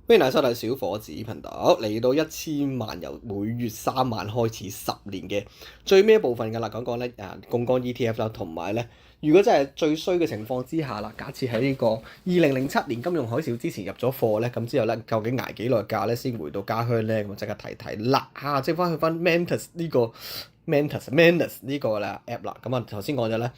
歡迎嚟收睇小伙子頻道，嚟到1000萬由每月3萬開始10年嘅最尾一部分㗎啦，講講咧槓桿 ETF 啦，同埋咧如果真係最衰嘅情況之下啦，假設喺呢個2007年金融海嘯之前入咗貨咧，咁之後咧究竟捱幾耐價咧先回到家鄉咧？咁我即刻睇睇啦嚇，即係翻去翻 Manus 呢個 Manus 呢個啦 app 啦，咁啊頭先講咗咧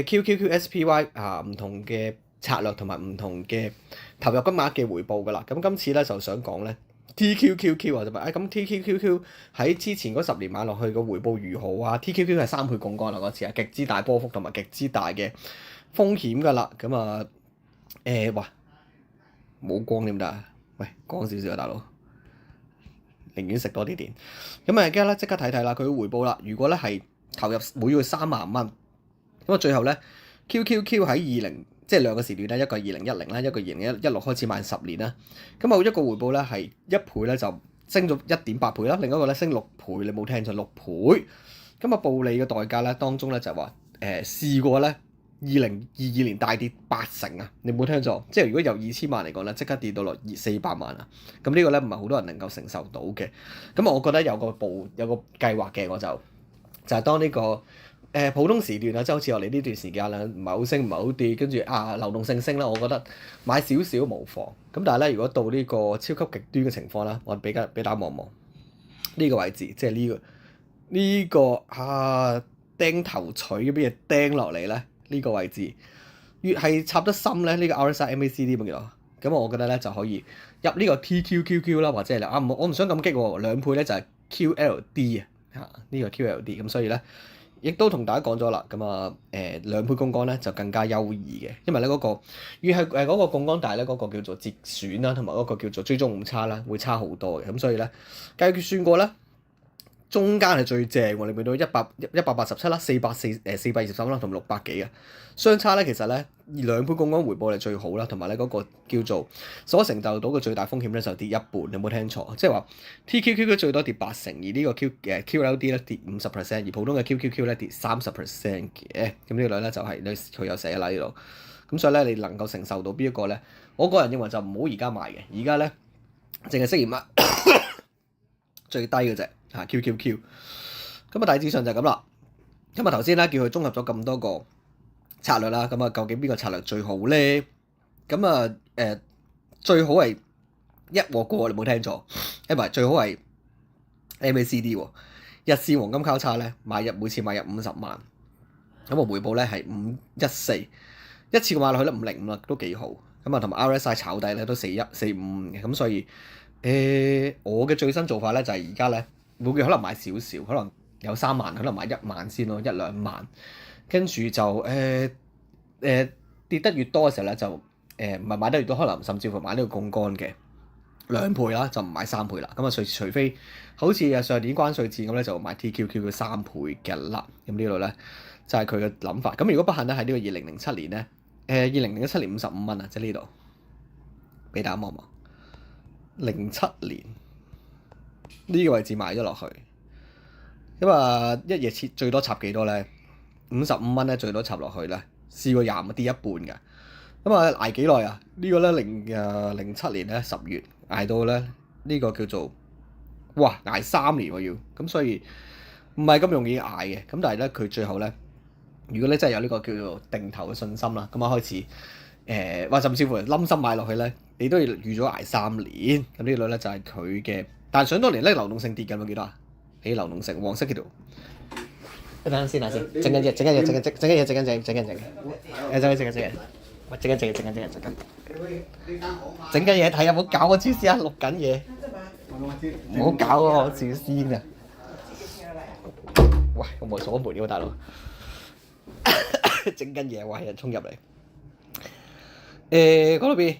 QQQSPY 唔同嘅策略同埋唔同嘅投入金額嘅回報㗎啦，咁今次咧就想講咧 TQQQ 啊，就問咁 TQQQ 喺之前嗰10年買落去個回報如何啊？TQQ 係3倍槓桿啦嗰次啊，極之大波幅同埋極之大嘅風險㗎啦，咁啊哇冇光點得啊？喂，光少少啊大佬，寧願食多啲電。咁而家咧即刻睇睇啦，佢嘅回報啦，如果咧係投入每月3萬蚊，咁啊最後咧 QQQ 喺即係兩個時段咧，一個係2010啦，一個2016開始買10年啦。咁啊一個回報咧係1倍咧就升咗1.8倍啦，另一個咧升6倍，你冇聽錯6倍。咁啊暴利嘅代價咧當中咧就話試過咧2022年大跌80%啊，你冇聽錯，即係如果由2000萬嚟講咧，即刻跌到落400萬啊。咁呢個咧唔係好多人能夠承受到嘅。咁我覺得有個計劃嘅，我就係當呢個。普通時段啊，即係好似我哋呢段時間啦，唔係好升唔係好跌，跟住流動性升啦，我覺得買少少無妨。咁但係咧，如果到呢個超級極端嘅情況啦，我俾大家望望呢個位置，即係呢個釘頭錘嘅嘢釘落嚟咧，呢個位置越係插得深咧，呢個 RSI MACD 咁樣，咁我覺得咧就可以入呢個 TQQQ 啦，或者係我唔想咁激喎，2倍咧就係 QLD 啊，呢個 QLD 咁，所以咧。亦都同大家講咗啦，咁啊2倍槓桿咧就更加優異嘅，因為咧嗰個越係嗰個槓桿大咧，嗰個叫做折損啦，同埋嗰個叫做追蹤誤差啦，會差好多嘅，咁所以咧計算過咧，中間係最正喎，你見到187啦、423啦，同埋600幾啊，相差咧其實咧2倍槓桿回報係最好啦，同埋咧嗰個叫做所承受到嘅最大風險咧就跌1半，你有冇聽錯？即係話 TQQQ 最多跌80%，而呢個QLD 咧跌50%，而普通嘅 QQQ 咧跌30% 嘅，咁呢個咧就係佢有寫啦呢度，咁所以咧你能夠承受到邊一個咧？我個人認為就唔好而家買嘅，而家咧淨係適宜買最低嘅啫。QQQ， 咁啊大致上就係咁啦。咁啊頭先咧叫佢綜合咗咁多個策略啦，咁啊究竟邊個策略最好咧？咁啊最好係一鑊過，你冇聽錯，唔係最好係 MACD 喎。日線黃金交叉咧每次買入50萬，咁啊回報咧係514，一次過買落去咧505啦，都幾好。咁啊同埋 RSI 炒底咧都4145嘅，咁所以我嘅最新做法咧就係而家咧。每個月可能買少少，可能有3萬，可能買1萬先咯，1兩萬，跟住就跌得越多嘅時候咧，就唔係買得越多，可能甚至乎買呢個槓桿嘅2倍啦，就唔買3倍啦。咁啊，除非好似上年關稅戰咁咧，就買 TQQ 嘅3倍嘅啦。咁呢度咧就係佢嘅諗法。咁如果不幸咧喺呢個2007年咧，2007年55蚊啊，即係呢度俾大家望望，07年。呢個位置買咗落去，咁啊一夜切最多插幾多咧？55蚊咧最多插落去咧，試過25跌一半㗎。咁啊捱幾耐啊？呢個咧07年咧10月捱到咧呢個叫做哇捱3年喎要，咁所以唔係咁容易捱嘅。咁但係咧佢最後咧，如果咧真係有呢個叫做定投嘅信心啦，咁啊開始或甚至乎冧心買落去咧，你都要預咗捱3年。咁呢個咧就係佢嘅。但係想當年咧流動性跌緊，有幾多啊？流動性黃色嗰度，等陣先，整緊嘢，整緊嘢，整緊嘢，睇下唔好搞我住先啊！錄緊嘢，唔好搞我住先啊！喂，我冇鎖門喎，大佬，整緊嘢，哇！有人衝入嚟，講到邊？